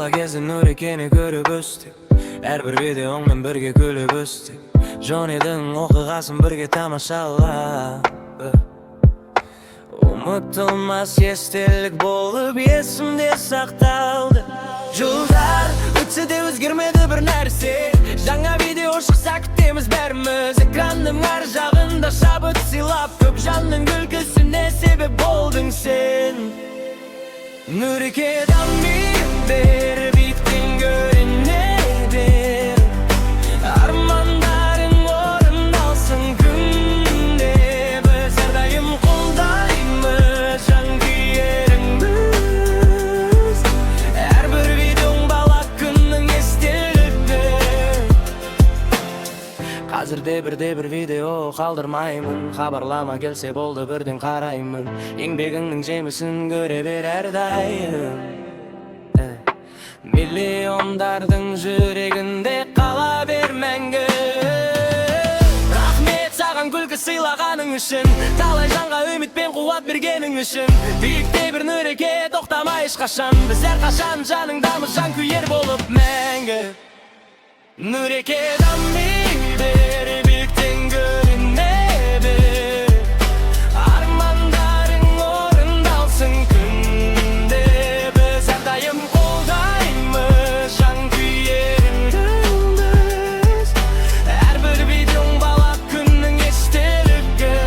Bala kezi Nurikeni görüp östük. Her bir videoңмен birge gülüp östük. Johnny'дің оқиғасын бірге тамашалап, ұмытылмас естелік болып есімде сақталды. Жылдар өтсе де өзгермеді бір нәрсе. Жаңа видео шықса күтеміз бәріміз. Экранның ар жағында шабыт сыйлап, көп жанның күлкісіне себеп болдың сен. Нұрике дами бер, биіктен көріне бер. Армандарың орындалсын күнде. Біз әрдайым қолдаймыз жанкүйеріңіз. Әрбір видеоң бала күннің естелігі. Қазірде бір видео қалдырмаймын. Хабарлама келсе болды бірден қараймын. Еңбегіңнің жемісін көре бер әрдайым. Миллиондардың жүрегінде қала бер мәңгі. Рахмет саған күлкі сыйлағаның үшін, талай жанға үміт пен қуат бергенің үшін. Биікте бір Нұрике, тоқтама ешқашан. Біз әрқашан жаныңдамыз, жанкүйер болып мәңгі. Нұрике дами бер, биіктен көріне бер. Армандарың орындалсын күнде. Біз әрдайым қолдаймыз жанкүйеріңіз. Әрбір видеоң бала күннің естелігі.